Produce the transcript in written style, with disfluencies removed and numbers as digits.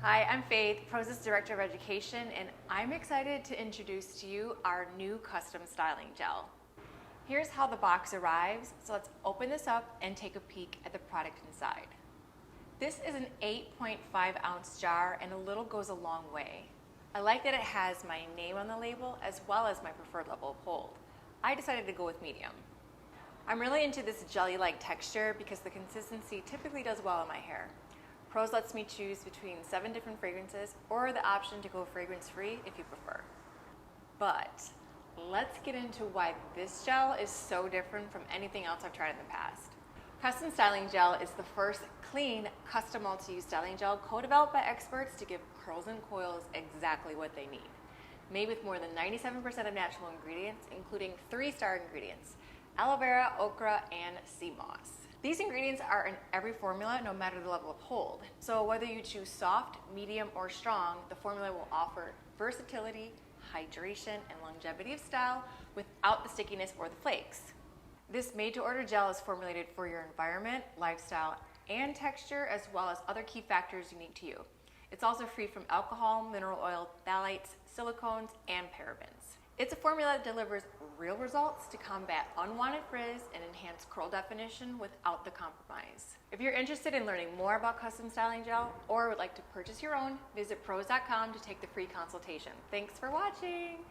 Hi, I'm Faith, Prose's Director of Education, and I'm excited to introduce to you our new custom styling gel. Here's how the box arrives, so let's open this up and take a peek at the product inside. This is an 8.5 ounce jar, and a little goes a long way. I like that it has my name on the label as well as my preferred level of hold. I decided to go with medium. I'm really into this jelly-like texture because the consistency typically does well in my hair. Prose lets me choose between 7 different fragrances or the option to go fragrance-free if you prefer. But let's get into why this gel is so different from anything else I've tried in the past. Custom Styling Gel is the first clean, custom multi-use styling gel co-developed by experts to give curls and coils exactly what they need. Made with more than 97% of natural ingredients, including 3-star ingredients: aloe vera, okra, and sea moss. These ingredients are in every formula, no matter the level of hold. So whether you choose soft, medium, or strong, the formula will offer versatility, hydration, and longevity of style without the stickiness or the flakes. This made-to-order gel is formulated for your environment, lifestyle, and texture, as well as other key factors unique to you. It's also free from alcohol, mineral oil, phthalates, silicones, and parabens. It's a formula that delivers real results to combat unwanted frizz and enhance curl definition without the compromise. If you're interested in learning more about custom styling gel or would like to purchase your own, visit prose.com to take the free consultation. Thanks for watching.